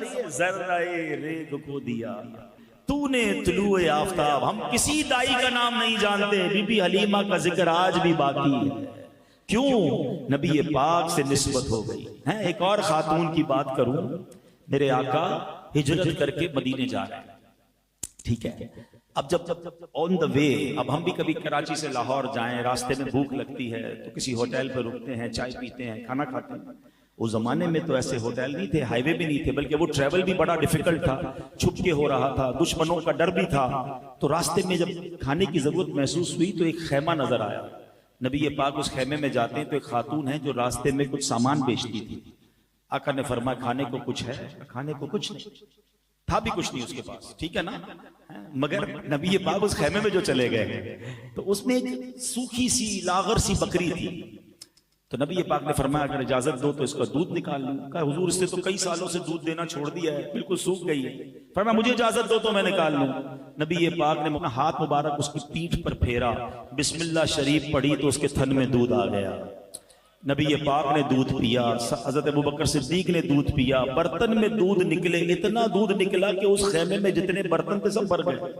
जर्राए रेग को दिया तूने तुलुए आफताब। हम किसी दाई का नाम नहीं जानते, बीबी हलीमा का जिक्र आज भी बाकी है। क्यों? नबी पाक से निस्बत हो गई है। एक और खातून की बात करूं, मेरे आका हिजरत करके मदीने जा रहे हैं, ठीक है। अब जब ऑन द वे, अब हम भी कभी कराची से लाहौर जाएं, रास्ते में भूख लगती है तो किसी होटल पर रुकते हैं, चाय पीते हैं, खाना खाते हैं। उस जमाने में तो ऐसे होटल नहीं थे, हाईवे भी नहीं थे, बल्कि वो ट्रैवल भी बड़ा डिफिकल्ट था, छुप के हो रहा था, दुश्मनों का डर भी था। तो रास्ते में जब खाने की जरूरत महसूस हुई तो एक खैमा नजर आया। नबी ये पाक उस खैमे में जाते हैं तो एक खातून है जो रास्ते में कुछ सामान बेचती थी। आका ने फरमाया खाने को कुछ है? खाने को कुछ नहीं था, भी कुछ नहीं उसके पास, ठीक है ना। मगर नबी ये पाक उस खैमे में जो चले गए तो उसमें एक सूखी सी लागर सी बकरी थी। तो नबी ये पाक ने फरमाया अगर इजाजत दो तो इसका दूध निकाल लूं। कहा हुजूर इसने तो कई सालों से दूध देना छोड़ दिया है, बिल्कुल सूख गई है। फरमाया मुझे इजाजत दो तो मैं निकाल लूं। नबी ये पाक ने अपना हाथ मुबारक उसकी पीठ पर फेरा, बिस्मिल्लाह शरीफ पढ़ी तो उसके थन में दूध आ गया। नबी ये पाक ने दूध पिया, हज़रत अबू बकर सिद्दीक ने दूध पिया, बर्तन में दूध निकले, इतना दूध निकला कि उस खैमे में जितने बर्तन थे सब भर गए।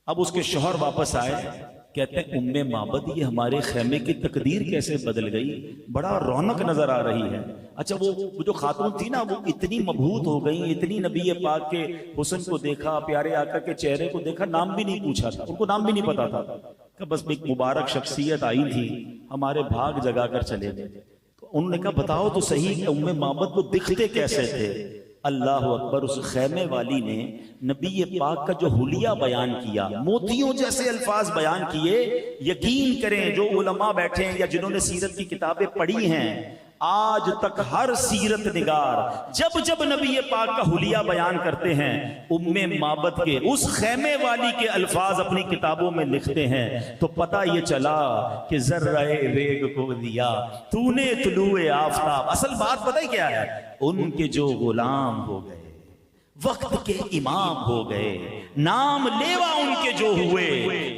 अब उसके शौहर वापस आए, कहते हैं उम्मे माबद ये हमारे खैमे की तकदीर कैसे बदल गई, बड़ा रौनक नजर आ रही है। अच्छा वो जो खातून थी ना, वो इतनी मबहूत हो गई, इतनी नबी ये पाक के हुस्न को देखा, प्यारे आका के चेहरे को देखा, नाम भी नहीं पूछा था, उनको नाम भी नहीं पता था कि बस एक मुबारक शख्सियत आई थी, हमारे भाग जगा कर चले गए। तो उन्होंने कहा बताओ तो सही उम्मे माबद को दिखते कैसे थे? अल्लाह अकबर, उस खैमे वाली ने नबी पाक का जो हुलिया बयान किया, मोतियों जैसे अल्फाज बयान किए। यकीन करें जो उलमा बैठे हैं या जिन्होंने सीरत की किताबें पढ़ी हैं, आज तक हर सीरत निगार जब जब नबी पाक का हुलिया बयान करते हैं, उम्मे माबद के उस खैमे वाली के अल्फाज अपनी किताबों में लिखते हैं, तो पता ये चला कि जर्राए रेग को दिया तूने तुलुए आफताब। असल बात पता ही क्या है? उनके जो गुलाम हो गए, वक्त के इमाम हो गए, नाम लेवा उनके जो हुए,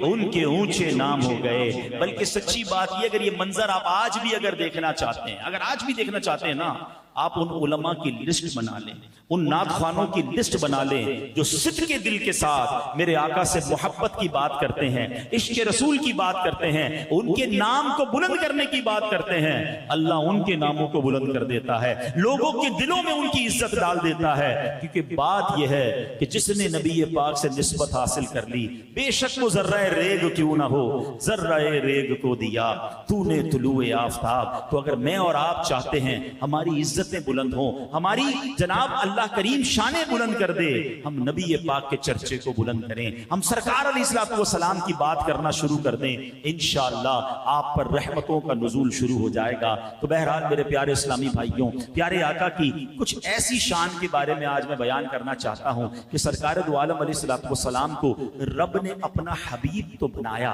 उनके ऊंचे नाम हो गए। बल्कि सच्ची बात ये, अगर ये मंजर आप आज भी अगर देखना चाहते हैं, अगर आज भी देखना चाहते हैं ना, आप उन उलमा की लिस्ट बना लें, उन नातखानों की लिस्ट बना लें जो सिद्ध के दिल के साथ मेरे आका से मोहब्बत की बात करते हैं, इश्क रसूल की बात करते हैं, उनके नाम को बुलंद करने की बात करते हैं। अल्लाह उनके नामों को बुलंद कर देता है, लोगों के दिलों में उनकी इज्जत डाल देता है। क्योंकि बात यह है कि जिसने नबी पाक से निस्बत हासिल कर ली, बेशक वो जर्राए रेग क्यों ना हो, जर्राए रेग को दिया तूने तुलुए आफताब। तो अगर मैं और आप चाहते हैं हमारी इज्जतें बुलंद हो, हमारी जनाब अल्लाह करीम शाने बुलंद कर दे, हम नबी पाक के चर्चे को बुलंद करें, हम सरकार अलैहिस्सलाम की बात करना शुरू कर दें, इंशाअल्लाह आप पर रहमतों का नुज़ूल शुरू हो जाएगा। तो बहरहाल मेरे प्यारे इस्लामी भाइयों, प्यारे आका की कुछ ऐसी शान के बारे में आज मैं बयान करना चाहता हूं कि सरकार दो आलम अलैहिस्सलाम को रब ने अपना हबीब तो बनाया,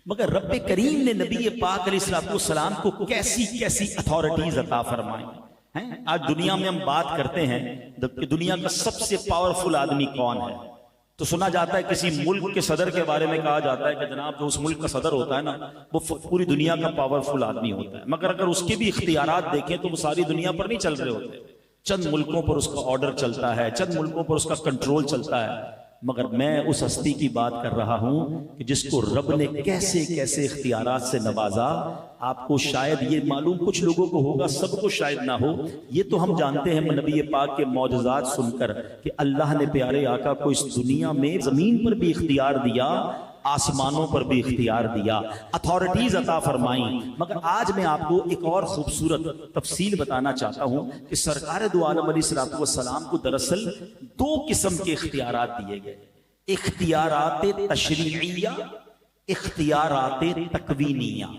मगर रब करीम ने नबी पाक अलैहिस्सलाम को कैसी कैसी अथॉरिटीज अता फरमाई हैं। आज दुनिया में हम बात करते हैं कि दुनिया का सबसे पावरफुल आदमी कौन है, तो सुना जाता है किसी मुल्क के सदर के बारे में कहा जाता है कि जनाब जो उस मुल्क का सदर होता है ना, वो पूरी दुनिया का पावरफुल आदमी होता है। मगर अगर उसके भी इख्तियारात देखें तो वो सारी दुनिया पर नहीं चल रहे होते, चंद मुल्कों पर उसका ऑर्डर चलता है, चंद मुल्कों पर उसका कंट्रोल चलता है। मगर मैं उस हस्ती की बात कर रहा हूं कि जिसको रब ने कैसे कैसे इख्तियारात से नवाजा। आपको शायद ये मालूम, कुछ लोगों को होगा, सबको शायद ना हो। ये तो हम जानते हैं नबी पाक के मौजज़ात सुनकर कि अल्लाह ने प्यारे आका को इस दुनिया में जमीन पर भी इख्तियार दिया, आसमानों पर भी इख्तियार दिया, अथॉरिटीज अता फरमाई। मगर आज मैं आपको एक और खूबसूरत तफसील बताना चाहता हूं कि सरकार दो आलम अलैहिस्सलाम को दरअसल दो किस्म के इख्तियारात दिए गए, इख्तियारात तशरीइया, इख्तियारात तकवीनिया।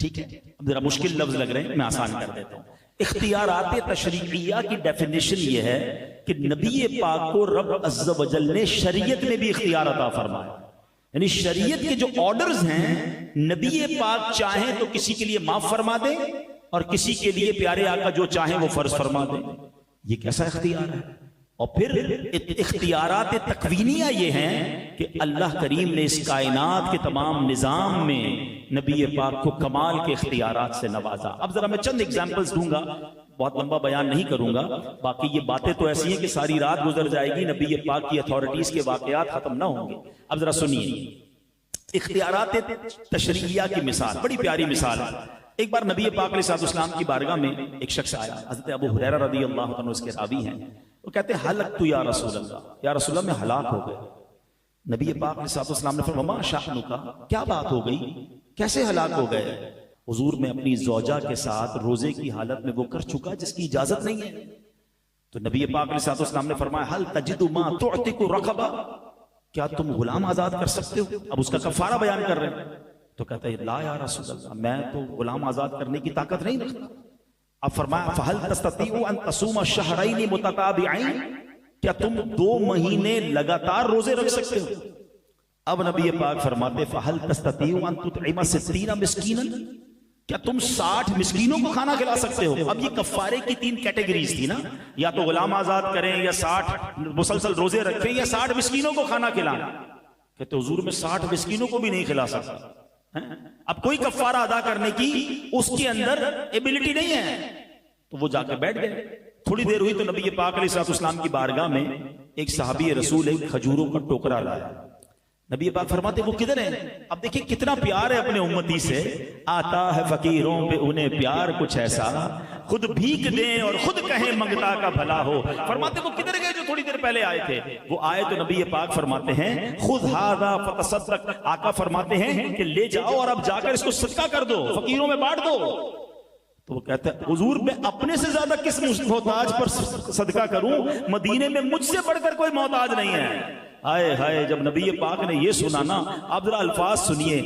ठीक है, अब जरा मुश्किल लफ्ज लग रहे हैं, मैं आसान कर देता हूं। इख्तियारात तशरीइया की डेफिनेशन यह है कि नबी पाक को रब अज़्ज़ व जल ने शरीयत में भी इख्तियार अता फरमाया, यानी शरीयत के जो ऑर्डर्स हैं, नबी पाक चाहे तो किसी के लिए माफ फरमा दे और किसी के लिए प्यारे आका जो चाहे वो फर्ज फरमा दे। ये कैसा इख्तियार है? और फिर इख्तियारात तकवीनिया ये हैं कि अल्लाह करीम ने इस कायनात के तमाम निज़ाम में नबी पाक को कमाल के इख्तियारात से नवाजा। अब जरा मैं चंद एग्जाम्पल्स दूंगा, बहुत लंबा बयान नहीं करूंगा, बाकी ये बातें तो ऐसी हैं कि सारी रात गुजर जाएगी, नबी पाक की अथॉरिटीज के वाकयात खत्म ना होंगे। अब जरा सुनिए, इख्तियारात तशरीया की मिसाल, बड़ी प्यारी मिसाल है। एक बार नबी पाक अलैहिस्सलाम की बारगाह में एक शख्स आया, हज़रत अबू हुरैरा रज़ियल्लाहु अन्हु उसके रावी हैं। वो कहते हैं हलकतु या रसूल अल्लाह, या रसूल अल्लाह मैं हलाक हो गया। नबी पाक अलैहिस्सलाम ने फरमाया मा शाअनुका, क्या बात हो गई, कैसे हलाक हो गए? हुजूर में अपनी ज़ौजा के साथ रोजे की हालत में वो कर चुका जिसकी इजाजत नहीं है। तो नबी पाक अलैहिस्सलाम ने फरमाया हल तजिदु मा तुअतिकु रक़बा, क्या तुम गुलाम आजाद कर सकते हो? अब उसका कफारा बयान कर रहे हैं। तो कहते हैं ला या रसूल अल्लाह, मैं तो गुलाम आजाद करने की ताकत नहीं रखता। अब फरमाया फहल तस्ततीउ अन तसूम शहरैन मुतताबिऐन, क्या तुम 2 महीने लगातार रोजे रख सकते हो? अब नबी पाक फरमाते फहल तस्ततीउ अन तुतइमा 60 मिस्कीनन, क्या तुम 60 मिस्कीनों को खाना खिला सकते हो? अब ये कफारे की 3 कैटेगरीज थी ना, या तो गुलाम आजाद करें, या 60 मुसलसल रोजे रखें, या 60 मिस्कीनों को खाना खिलाना। कहते हुजूर में 60 मिस्कीनों को भी नहीं खिला सकता। अब कोई कफारा अदा करने की उसके अंदर एबिलिटी नहीं है। तो वो जाकर बैठ गए। थोड़ी देर हुई तो नबी पाक अलैहिस्सलाम की बारगाह में एक सहाबी रसूल एक खजूरों का टोकरा लाया। नबी पाक फरमाते वो किधर है? अब देखिए कितना प्यार है अपने उम्मती से। आता है फकीरों पे उन्हें प्यार कुछ ऐसा, खुद भीख दें और खुद कहें मंगता का भला हो। फरमाते वो किधर गए जो थोड़ी देर पहले आए थे? वो आए तो नबी पाक फरमाते हैं खुद हादा फतसद्दक, आका फरमाते हैं कि ले जाओ और अब जाकर इसको सदका कर दो, फकीरों में बांट दो। तो वो कहते हैं हुजूर मैं अपने से ज्यादा किस मोहताज पर सदका करूं? मदीने में मुझसे बढ़कर कोई मोहताज नहीं है। आए हाय, जब नबी पाक ने ये सुना ना, आप जरा अल्फाज सुनिए।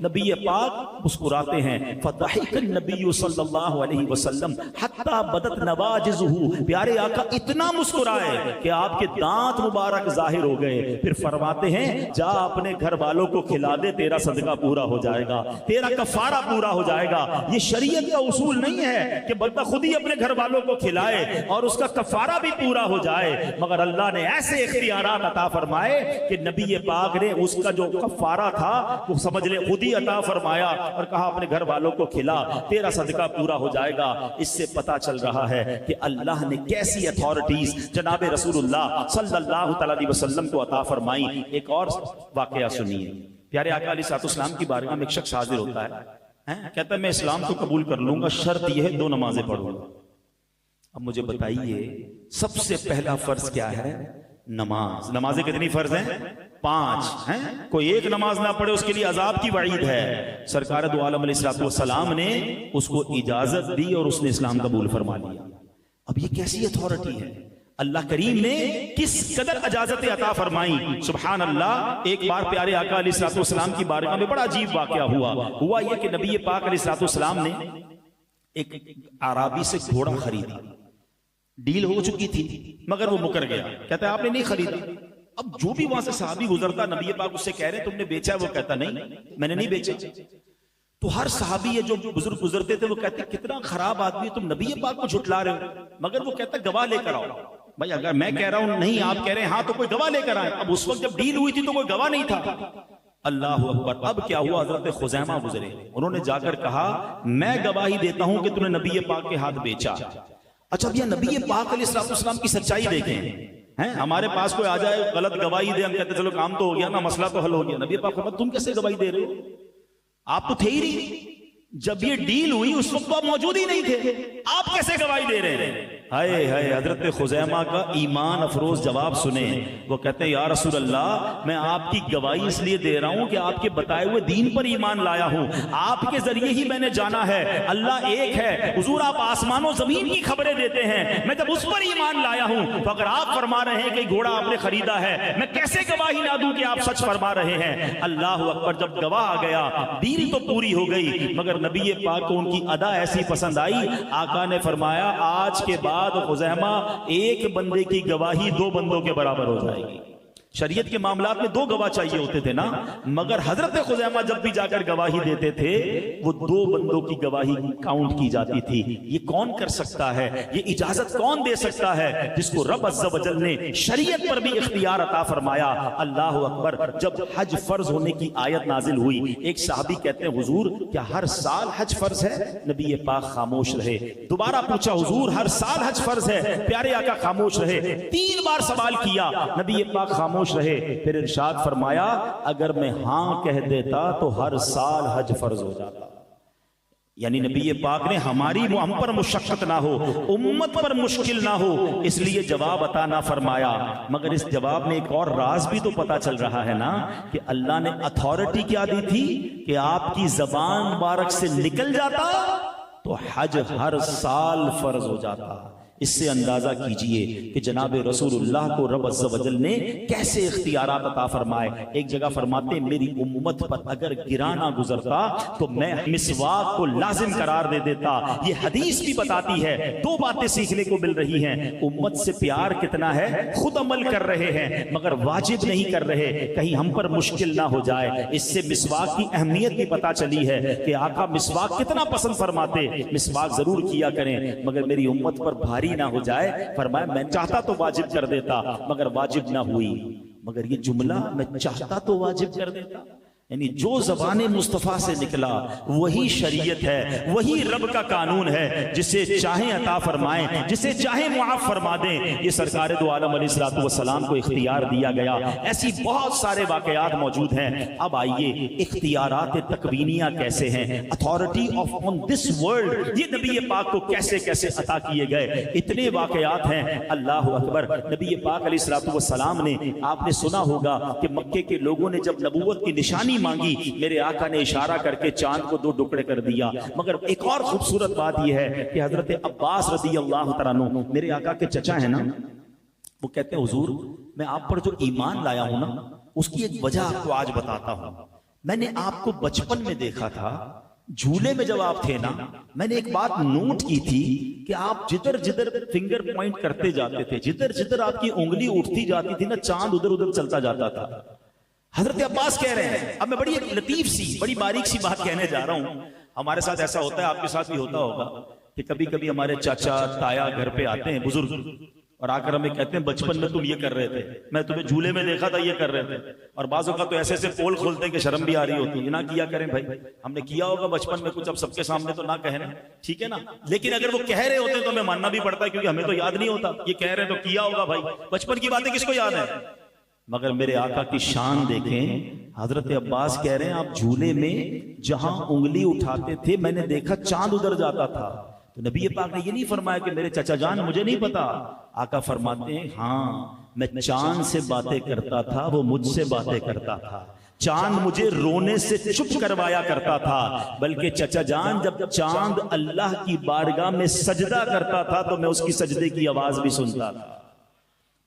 नबी पाक मुस्कुराते हैं, फदहिकन नबी सल्लल्लाहु अलैहि वसल्लम हत्ता बदत नवाजिजुहु, प्यारे आका इतना मुस्कुराए कि आपके दांत मुबारक जाहिर हो गए। फिर फरमाते हैं जा अपने घर वालों को खिला दे, तेरा सदका पूरा हो जाएगा, तेरा कफारा पूरा हो जाएगा। ये शरीयत का उसूल नहीं है कि बंदा खुद ही अपने घर वालों को खिलाए और उसका कफारा भी पूरा हो जाए, मगर अल्लाह ने ऐसे इख्तियारात अता फरमाए कि नबी पाक ने उसका जो कफारा था वो समझ ले खुद ही अता फरमाया और कहा अपने घर वालों को खिला, तेरा सदका पूरा हो जाएगा। इससे पता चल रहा है कि अल्लाह ने कैसी अथॉरिटीज जनाब रसूलुल्लाह सल्लल्लाहु अलैहि वसल्लम को अता फरमाई। एक और वाकया सुनिए। प्यारे आका अलैहिस्सलाम की बारगाह में एक शख्स हाजिर होता है, कहता है मैं इस्लाम को कबूल कर लूंगा, शर्त यह है 2 नमाजें पढ़ूंगा। अब मुझे बताइए सबसे पहला फर्ज क्या है? नमाज। नमाजें कितनी फर्ज हैं? 5 हैं। कोई एक नमाज ना पढ़े उसके लिए अजाब की वईद है। सरकार दो आलम अलैहिस्सलाम ने उसको इजाजत दी और उसने इस्लाम कबूल फरमा लिया। अब ये कैसी अथॉरिटी है? अल्लाह करीम ने किस कदर इजाजत अता फरमाई, सुभान अल्लाह। एक बार प्यारे आका अलैहिस्सलाम की बारगाह में बड़ा अजीब वाकया हुआ यह कि नबी पाक अलैहिस्सलाम ने एक आराबी से घोड़ा खरीदा। डील हो चुकी थी मगर वो मुकर गया। कहता है आपने नहीं खरीदा। अब जो भी वहां से सहाबी गुजरता नबी पाक उससे कह रहे तुमने बेचा? वो कहता नहीं मैंने नहीं बेचा। तो हर सहाबी जो बुजुर्ग गुजरते थे वो कहते कितना खराब आदमी, तुम नबी पाक को झुटला रहे हो। मगर वो कहता गवाह लेकर आओ। भाई अगर मैं कह रहा हूं नहीं, आप कह रहे हैं हाँ, तो कोई गवाह लेकर आए। अब उस वक्त जब डील हुई थी तो कोई गवाह नहीं था। अल्लाह अकबर। अब क्या हुआ? हजरत खुजैमा गुजरे, उन्होंने जाकर कहा मैं गवाही देता हूं कि तूने नबी पाक के हाथ बेचा। अच्छा भैया नबी पाक अलैहिस्सलाम की सच्चाई देखें, हैं हमारे पास कोई आ जाए गलत गवाही दे, हम कहते चलो काम तो हो गया ना, मसला तो हल हो गया। नबी पाक तुम कैसे गवाही दे रहे हो? आप तो थे ही नहीं। जब ये डील हुई उस वक्त तो आप मौजूद ही नहीं थे, आप कैसे गवाही दे रहे हैं? हाय हाय, हजरत खुजैमा का ईमान अफरोज जवाब सुने। वो कहते हैं या रसूल अल्लाह मैं आपकी गवाही इसलिए दे रहा हूं कि आपके बताए हुए दीन पर ईमान लाया हूं, आपके जरिए ही मैंने जाना है अल्लाह एक है। हुजूर आप आसमानों जमीन की खबरें देते हैं, मैं जब उस पर ईमान लाया हूं तो अगर आप फरमा रहे हैं कि घोड़ा आपने खरीदा है, मैं कैसे गवाही ना दूं कि आप सच फरमा रहे हैं? अल्लाह अकबर। जब गवाह आ गया डील तो पूरी हो गई, मगर नबी पाक को उनकी अदा ऐसी पसंद आई, आका ने फरमाया आज के बाद खुजैमा एक बंदे की गवाही 2 बंदों के बराबर हो जाएगी। शरीयत के मामलात में 2 गवाह चाहिए होते थे ना, मगर हजरत खुजैमा जब भी जाकर गवाही देते थे वो 2 बंदों की गवाही काउंट की जाती थी। ये कौन कर सकता है, ये इजाजत कौन दे सकता है जिसको रब अज़्ज़ व जल ने शरीयत पर भी इख्तियार अता फरमाया। अल्लाह अकबर। जब हज फर्ज होने की आयत नाजिल हुई, एक साहबी कहते हैं हुजूर क्या हर साल हज फर्ज है? नबी पाक खामोश रहे। दोबारा पूछा हुजूर हर साल हज फर्ज है? प्यारे आका खामोश रहे। 3 बार सवाल किया, नबी पाक खामोश रहे। फिर इरशाद फरमाया अगर मैं हां कह देता तो हर साल हज फर्ज हो जाता। यानी नबी पाक ने हम पर मुशक्कत ना हो, उम्मत पर मुश्किल ना हो, इसलिए जवाब अता ना फरमाया। मगर इस जवाब में एक और राज भी तो पता चल रहा है ना कि अल्लाह ने अथॉरिटी क्या दी थी कि आपकी जबान मुबारक से निकल जाता तो हज हर साल फर्ज हो जाता। इससे अंदाजा कीजिए कि जनाब रसूलुल्लाह को रब अज़्ज़ व जल ने कैसे इख्तियारात अता फरमाए। एक जगह फरमाते मेरी उम्मत पर अगर गिराना गुजरता तो मैं मिसवाक को लाजिम करार दे देता। ये हदीस भी बताती है। 2 बातें सीखने को मिल रही हैं। उम्मत से प्यार कितना है, खुद अमल कर रहे हैं मगर वाजिब नहीं कर रहे, कहीं हम पर मुश्किल ना हो जाए। इससे मिसवाक की अहमियत भी पता चली है कि आका मिसवाक कितना पसंद फरमाते। मिसवाक जरूर किया करें मगर मेरी उम्मत पर भारी ना हो जाए। फरमाया मैं चाहता तो वाजिब कर देता मगर वाजिब ना हुई। मगर ये जुमला मैं चाहता तो वाजिब कर देता, यानी जो ज़बाने मुस्तफ़ा से निकला वही शरीयत है, वही रब का कानून है। जिसे चाहे अता फरमाए, जिसे चाहे मुआफ़ फरमा दें। ये सरकार दो आलम अलैहिस्सलातु वस्सलाम को इख्तियार दिया गया। ऐसी बहुत सारे वाक़यात मौजूद हैं। अब आइए इख्तियारात तकवीनिया कैसे हैं, authority of on this world ये नबी पाक को कैसे कैसे अता किए गए। इतने वाक़यात हैं, अल्लाह अकबर। नबी पाक अलैहिस्सलातु वस्सलाम ने, आपने सुना होगा कि मक्के के लोगों ने जब नबूवत की निशानी मांगी, मेरे आका ने इशारा करके चांद को 2 टुकड़े कर दिया। मगर एक और खूबसूरत बात यह है कि हजरत अब्बास रज़ी अल्लाह तआला अन्हु, मेरे आका के चचा है ना, वो कहते हैं हुजूर मैं आप पर जो ईमान लाया हूं ना उसकी एक वजह आपको आज बताता हूं। मैंने आपको बचपन में देखा था, झूले में जब आप थे ना, मैंने एक बात नोट की थी कि आप जिधर जिधर फिंगर पॉइंट करते जाते थे, जिधर जिधर आपकी उंगली उठती जाती थी ना, चांद उधर उधर चलता जाता था। हजरत अब्बास कह रहे हैं, अब मैं बड़ी एक लतीफ सी, बड़ी बारीक सी बात कहने जा रहा हूं। हमारे साथ ऐसा होता है, आपके साथ भी होता होगा कि कभी कभी हमारे चाचा ताया घर पे आते हैं बुजुर्ग, और आकर हमें कहते हैं बचपन में तुम ये कर रहे थे, मैं तुम्हें झूले में देखा था ये कर रहे थे। और बाजों का तो ऐसे ऐसे पोल खोलते हैं कि शर्म भी आ रही होती है। ना किया करें भाई, हमने किया होगा बचपन में कुछ, अब सबके सामने तो ना कहे ना, ठीक है ना। लेकिन अगर वो कह रहे होते तो हमें मानना भी पड़ता है, क्योंकि हमें तो याद नहीं होता। ये कह रहे तो किया होगा भाई, बचपन की बातें किसको याद है। मगर मेरे आका की शान देखें, हजरत अब्बास कह रहे हैं आप झूले में जहां उंगली उठाते थे मैंने देखा चांद उधर जाता था। तो नबी पाक ने ये नहीं फरमाया कि मेरे चाचा जान मुझे नहीं पता। आका फरमाते हैं हाँ, मैं चांद से बातें करता था, वो मुझसे बातें करता था। चांद मुझे रोने से चुप करवाया करता था, बल्कि चचा जान जब चांद अल्लाह की बारगाह में सजदा करता था तो मैं उसकी सजदे की आवाज भी सुनता था।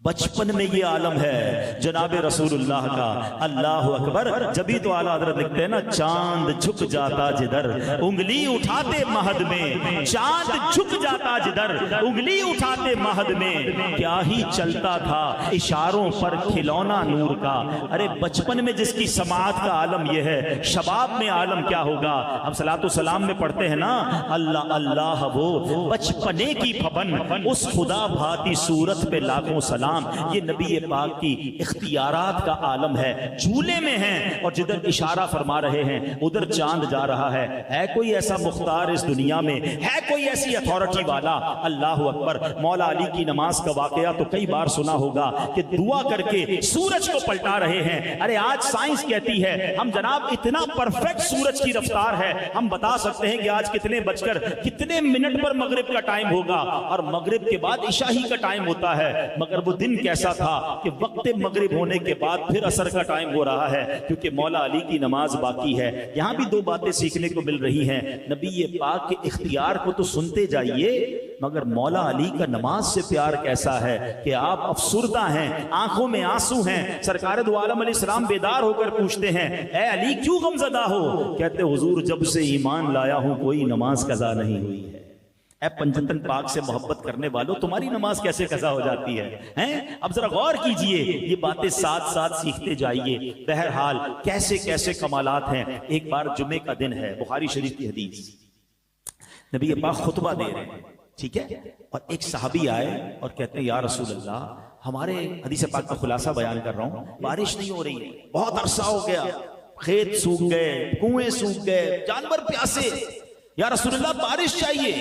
बचपन में ये आलम है जनाब रसूलुल्लाह का। अल्लाह अकबर। जभी तो आला हज़रत लिखते हैं ना, चांद झुक जाता जिधर उंगली उठाते महद में, चांद झुक जाता जिधर उंगली उठाते महद में, क्या ही चलता था इशारों पर खिलौना नूर का। अरे बचपन में जिसकी समाअत का आलम यह है, शबाब में आलम क्या होगा। हम सलातो सलाम में पढ़ते हैं ना, अल्लाह अल्लाह वो बचपने की फबन, उस खुदा भाती सूरत पे लाखों सलाम। ये नबी पाक की इख्तियारात का आलम है। झूले में हैं और जिधर इशारा फरमा रहे हैं उधर चांद जा रहा है कोई ऐसा मुख्तार इस दुनिया में, है कोई ऐसी अथॉरिटी वाला। अल्लाह अकबर। मौला अली की नमाज का वाकया तो कई बार सुना होगा कि दुआ करके सूरज को पलटा रहे हैं। अरे आज साइंस कहती है हम जनाब इतना परफेक्ट सूरज की रफ्तार है, हम बता सकते हैं कि आज कितने बजकर कितने मिनट पर मगरिब का टाइम होगा, और मगरिब के बाद इशा ही का टाइम होता है। मगर वो दिन कैसा था कि वक्त मगरिब होने के बाद फिर असर का टाइम हो रहा है, क्योंकि मौला अली की नमाज बाकी है। यहां भी 2 बातें सीखने को मिल रही हैं। नबी पाक के इख्तियार को तो सुनते जाइए, मगर मौला अली का नमाज से प्यार कैसा है कि आप अफसुर्दा हैं, आंखों में आंसू हैं। सरकार दो आलम अलैहिस्सलाम बेदार होकर पूछते हैं, ए अली क्यों गमज़दा हो। कहते हुजूर जब से ईमान लाया हूं कोई नमाज कज़ा नहीं हुई है। ऐ पंजतन पाक से मोहब्बत करने वालों, तुम्हारी नमाज कैसे कज़ा हो जाती है, हैं? अब जरा गौर कीजिए, ये बातें साथ साथ सीखते जाइए। बहरहाल कैसे कैसे कमालात हैं। एक बार जुमे का दिन है, बुखारी शरीफ की हदीस, नबी पाक खुतबा दे रहे हैं, ठीक है, और एक सहाबी आए और कहते हैं या रसूल अल्लाह, हमारे हदीस पाक का खुलासा बयान कर रहा हूं, बारिश नहीं हो रही है, बहुत अरसा हो गया, खेत सूख गए, कुएं सूख गए, जानवर प्यासे, या रसूल अल्लाह बारिश चाहिए।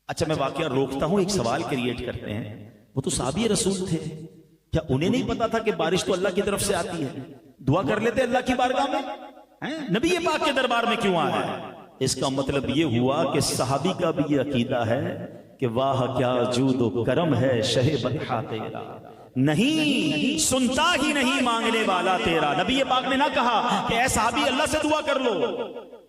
अच्छा, मैं वाकया रोकता हूं, एक सवाल क्रिएट करते हैं, वो तो साहबी रसूल थे, क्या उन्हें नहीं पता था कि बारिश तो अल्लाह की तरफ से आती है? दुआ कर लेते अल्लाह की बारगाह में, हैं? नबी पाक के दरबार में क्यों आए? इसका मतलब ये हुआ कि सहाबी का भी ये अकीदा है कि वाह क्या जूदो करम है शहे बदहा तेरा, नहीं सुनता ही नहीं मांगने वाला तेरा। नबी पाक ने ना कहा कि ऐ सहाबी अल्लाह से दुआ कर लो,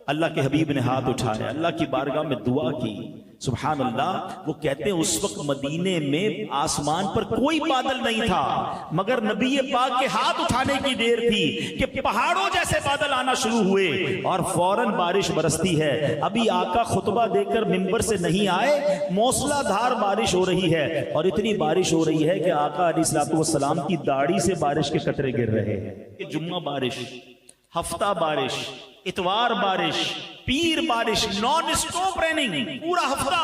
अल्लाह के हबीब ने हाथ उठाया, अल्लाह की बारगाह में दुआ की। सुभान अल्लाह। वो कहते हैं उस वक्त मदीने में आसमान पर कोई बादल नहीं था, मगर नबी पाक के हाथ उठाने की देर थी कि पहाड़ों जैसे बादल आना शुरू हुए और फौरन बारिश बरसती है। अभी आका खुतबा देकर मिंबर से नहीं आए, मौसलाधार बारिश हो रही है, और इतनी बारिश हो रही है कि आका अलैहिस्सलाम की दाढ़ी से बारिश के कतरे गिर रहे हैं। जुम्मा बारिश, हफ्ता बारिश, इतवार बारिश, पीर बारिश, नॉन स्टॉप रेनिंग पूरा हफ्ता।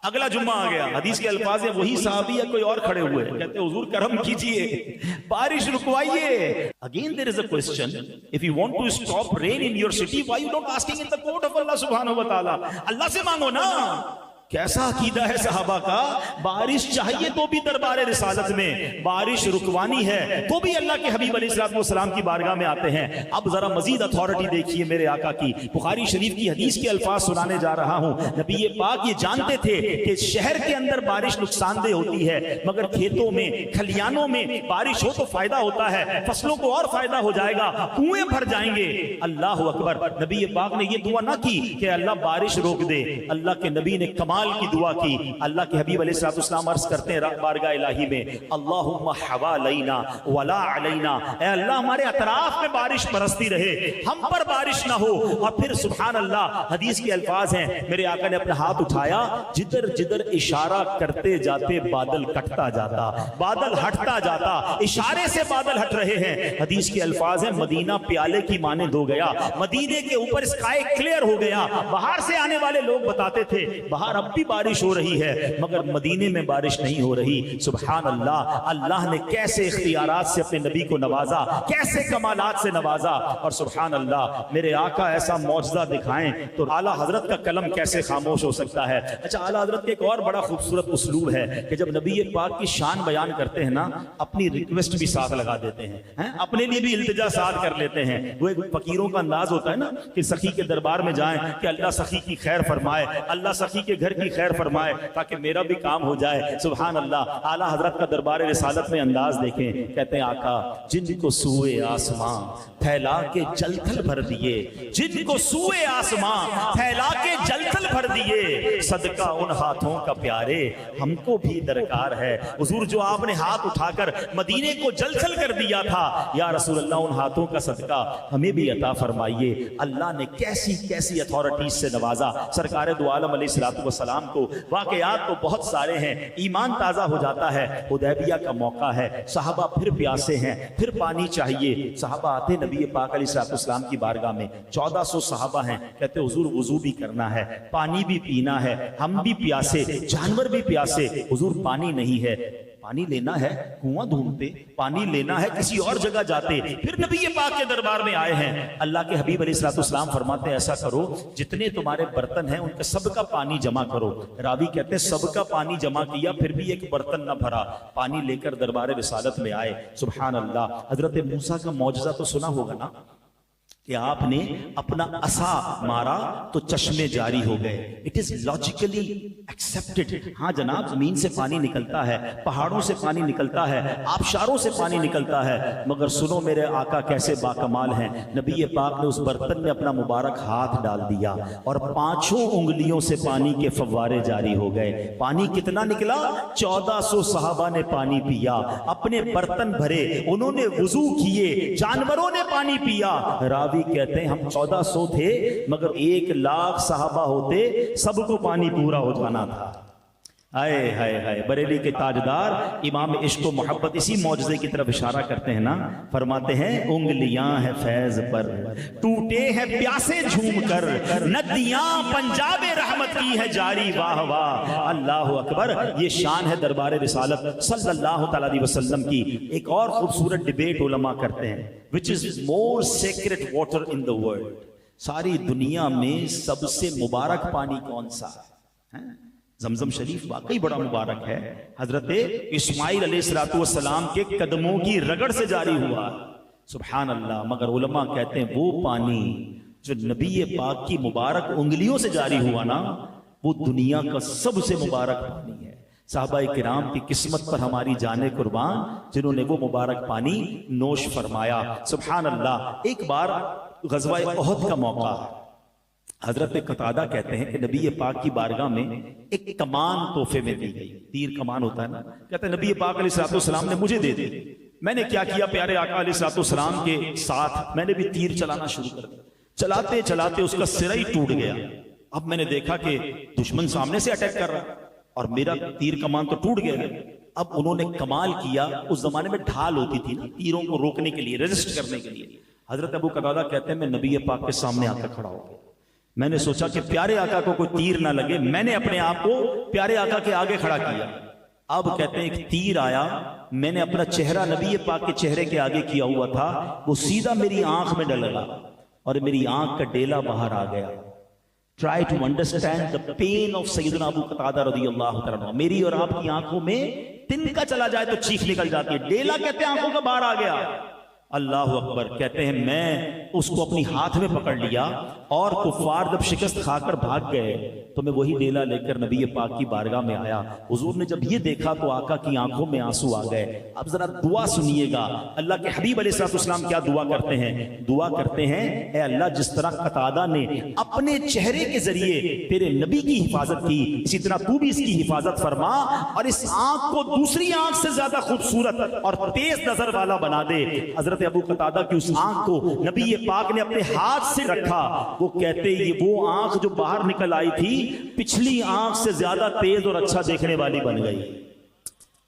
अगला जुम्मा आ गया, हदीस के अल्फाज है, वही साहबी या कोई और खड़े हुए, कहते हुजूर करम कीजिए, बारिश रुकवाइए। Again there is a question, if you want to stop rain in your city, why you don't asking in the court of Allah सुब्हानहू व तआला? अल्लाह से मांगो ना। कैसा अकीदा है सहाबा का, बारिश चाहिए तो भी दरबार रिसालत में, बारिश रुकवानी है तो भी अल्लाह के हबीब अलैहिस्सलाम की बारगाह में आते हैं। अब जरा मजीद अथॉरिटी देखिए मेरे आका की, बुखारी शरीफ की हदीस के अल्फाज सुनाने जा रहा हूं। नबी पाक ये जानते थे कि शहर के अंदर बारिश नुकसानदेह होती है, मगर खेतों में, खलियानों में बारिश हो तो फायदा होता है, फसलों को और फायदा हो जाएगा, कुएं भर जाएंगे। अल्लाह अकबर। नबी पाक ने ये दुआ ना की कि अल्लाह बारिश रोक दे, अल्लाह के नबी ने कमाल की दुआ की। अल्लाह के हबीब अलैहिस्सलाम अर्ज करते हैं बारगाह इलाही में, अल्लाहुम्मा हवालैना वला अलैना, ऐ अल्लाह हमारे अतराफ में बारिश बरसती रहे, हम पर बारिश ना हो। और फिर सुभान अल्लाह, हदीस के अल्फाज हैं, मेरे आका ने अपना हाथ उठाया, जिधर जिधर इशारा करते जाते बादल कटता जाता, बादल हटता जाता, इशारे से बादल हट रहे हैं। हदीस के अल्फाज हैं, मदीना प्याले की माने हो गया, मदीने के ऊपर स्काई क्लियर हो गया। बाहर से आने वाले लोग बताते थे बाहर अब भी बारिश हो रही है, मगर मदीने में बारिश नहीं हो रही। सुभान अल्लाह। अल्लाह ने कैसे इख्तियारात से अपने नबी को नवाजा, कैसे कमालात से नवाजा। और सुभान अल्लाह, मेरे आका ऐसा मौजज़ा दिखाएं तो आला हजरत का कलम कैसे खामोश हो सकता है। अच्छा, आला हजरत के एक और बड़ा खूबसूरत उस्लूब है कि जब नबी पाक की शान बयान करते हैं ना, अपनी रिक्वेस्ट भी साथ लगा देते हैं, अपने लिए भी इल्तिजा साथ कर लेते हैं। वो एक फकीरों का अंदाज होता है ना कि सखी के दरबार में जाएं कि अल्लाह सखी की खैर फरमाए, अल्लाह सखी के घर की खैर फरमाए ताकि मेरा भी काम हो जाए। सुभान अल्लाह। आला हजरत का दरबार रिसालत में अंदाज देखें, कहते हैं आका, जिनको सूए आसमां फैला के जलथल भर दिए, जिनको सूए आसमां फैला के जलथल भर दिए, सदका उन हाथों का प्यारे हमको भी दरकार है। हुजूर, जो आपने हाथ उठाकर मदीने को जलथल कर दिया था, या रसूल अल्लाह, उन हाथों का सदका हमें भी अता फरमाइए। अल्लाह ने कैसी कैसी अथॉरिटीज से नवाजा सरकार दो आलम अलैहिस्सलातु वस्सलाम को। वाकयात तो बहुत सारे हैं, ईमान ताजा हो जाता है। हुदैबिया का मौका है, सहाबा फिर प्यासे हैं, फिर पानी चाहिए। सहाबा आते नबी पाक अलैहिस्सलाम की बारगाह में, 1400 सहाबा हैं, कहते हुजूर वुजू भी करना है, पानी भी पीना है, हम भी प्यासे, जानवर भी प्यासे। हुजूर पानी नहीं है, पानी लेना है कुआं ढूंढते, पानी लेना है किसी और जगह जाते। फिर नबी पाक के दरबार में आए हैं। अल्लाह के हबीब अलैहिस्सलाम फरमाते हैं, ऐसा करो, जितने तुम्हारे बर्तन हैं उनका सबका पानी जमा करो। रावी कहते हैं सबका पानी जमा किया, फिर भी एक बर्तन न भरा। पानी लेकर दरबार रिसालत में आए। सुभान अल्लाह। हजरत मूसा का मौजज़ा तो सुना होगा ना कि आपने अपना असा मारा तो चश्मे जारी हो गए। It is logically accepted. हाँ जनाब, जमीन से पानी निकलता है, पहाड़ों से पानी निकलता है, आबशारों से पानी निकलता है, मगर सुनो मेरे आका कैसे बाकमाल हैं। नबी पाक ने उस बर्तन में अपना मुबारक हाथ डाल दिया और 5 उंगलियों से पानी के फव्वारे जारी हो गए। पानी कितना निकला? 1400 सहाबा ने पानी पिया, अपने बर्तन भरे, उन्होंने वुजू किए, जानवरों ने पानी पिया। रावी सहाबी कहते हैं हम 1400 थे, मगर 1 लाख सहाबा होते सबको पानी पूरा हो जाना था। आए हाय हाय, बरेली के ताजदार इमाम इश्क व मोहब्बत इसी मौजज़े की तरफ इशारा करते हैं ना, फरमाते हैं उंगलियां हैं फैज पर, टूटे हैं प्यासे झूम कर, नदियां पंजाबे रहमत की है जारी, वाह वाह अल्लाह अकबर। ये शान है दरबार रिसालत सल्लल्लाहु तआला अलैहि वसल्लम की। एक और खूबसूरत डिबेट उलमा करते हैं, which is more sacred water in the world, सारी दुनिया में सबसे मुबारक पानी कौन सा है? जमजम शरीफ वाकई बड़ा मुबारक है, हजरत इस्माइल अलैहिस्सलाम के कदमों की रगड़ से जारी हुआ, सुभान अल्लाह। मगर उलमा कहते हैं वो पानी जो नबी पाक की मुबारक उंगलियों से जारी हुआ ना, वो दुनिया का सबसे मुबारक पानी है। साहबा किराम की किस्मत पर हमारी जाने कुर्बान, जिन्होंने वो मुबारक पानी नोश फरमाया, सुभान अल्लाह। एक बार गज़वा उहद का मौका, हजरत कतादा कहते हैं कि नबी पाक की बारगाह में एक कमान तोहफे में दी गई, तीर कमान होता है ना, कहते हैं नबी पाक अलैहिस्सलाम ने मुझे दे दी। मैंने क्या किया, प्यारे आका अलैहिस्सलाम के साथ मैंने भी तीर चलाना शुरू कर दिया। चलाते चलाते उसका सिरा ही टूट गया। अब मैंने देखा कि दुश्मन सामने से अटैक कर रहा और मेरा तीर कमान तो टूट गया। अब उन्होंने कमाल किया, उस जमाने में ढाल होती थी ना तीरों को रोकने के लिए, रेजिस्ट करने के लिए। हजरत अबू कतादा कहते हैं मैं नबी पाक के सामने आकर खड़ा हो गया। मैंने सोचा कि प्यारे आका को कोई तीर ना लगे, मैंने अपने आप को प्यारे आका के आगे खड़ा किया। अब कहते हैं एक तीर आया, मैंने अपना चेहरा नबी पाक के चेहरे के आगे किया हुआ था, वो सीधा मेरी आंख में डला और मेरी आंख का डेला बाहर आ गया। Try to understand the pain of सैयदना अबू कतादा रज़ियल्लाहु तआला अन्हु। मेरी और आपकी आंखों में तिनका चला जाए तो चीख निकल जाती है, डेला कहते हैं आंखों का बाहर आ गया। अल्लाह अकबर। कहते हैं मैं उसको अपनी हाथ में पकड़ लिया और कुफार जब शिकस्त खाकर भाग गए तो मैं वही डेला लेकर नबी पाक की बारगाह में आया। हुजूर ने जब ये देखा तो आका की आंखों में आंसू आ गए। अब जरा दुआ सुनिएगा, अल्लाह के हबीब अलैहिस्सलाम क्या दुआ करते हैं? दुआ करते हैं, ए अल्लाह जिस तरह कतादा ने अपने चेहरे के जरिए तेरे नबी की हिफाजत की, इसी तरह तू भी इसकी हिफाजत फरमा और इस आंख को दूसरी आंख से ज्यादा खूबसूरत और तेज नजर वाला बना दे। हजरत अबू कतादा की उस आंख को नबी पाक ने अपने हाथ से रखा। वो कहते ये वो आंख जो बाहर निकल आई थी पिछली आंख से ज्यादा तेज और अच्छा देखने वाली बन गई।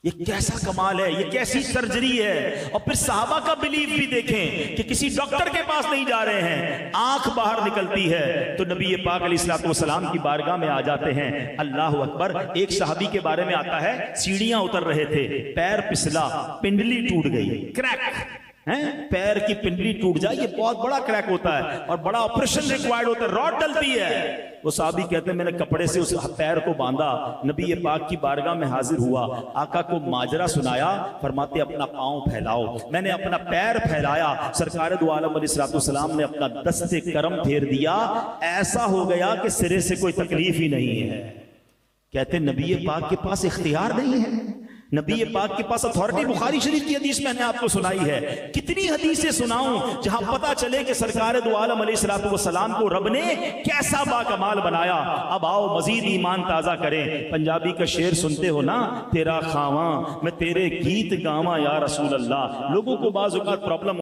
ये कैसा कमाल है, ये कैसी सर्जरी है। और फिर सहाबा का बिलीव भी देखें कि किसी डॉक्टर के पास नहीं जा रहे हैं, आंख बाहर निकलती है तो नबी पाक अलैहिस्सलाम की बारगाह में आ जाते हैं। अल्लाह अकबर। एक सहाबी के बारे में आता है, सीढ़ियां उतर रहे थे, पैर फिसला, पिंडली टूट गई, क्रैक हैं, पैर की पिंडली टूट जाए ये बहुत बड़ा क्रैक होता है और बड़ा ऑपरेशन रिक्वायर्ड होता है, रॉड डलती है। वो साहबी कहते हैं मैंने कपड़े से उस पैर को बांधा, नबी पाक की बारगाह में हाजिर हुआ, आका को माजरा सुनाया, फरमाते अपना पांव फैलाओ। मैंने अपना पैर फैलाया, सरकार दो आलम अलैहिस्सलाम ने अपना दस्ते करम फेर दिया, ऐसा हो गया कि सिरे से कोई तकलीफ ही नहीं है। कहते नबी पाक के पास इख्तियार नहीं है, नबी पाक के पास अथॉरिटी। बुखारी शरीफ की हदीस मैंने आपको सुनाई है, कितनी हदीसें सुनाऊं जहां पता चले कि सरकार दो आलम अलैहिस्सलाम को रब ने कैसा बाकमाल बनाया। अब आओ मजीद ईमान ताजा करें। पंजाबी का शेर सुनते हो ना, तेरा खावा मैं तेरे गीत गावा या रसूल अल्लाह। लोगों को बाज़ औक़ात प्रॉब्लम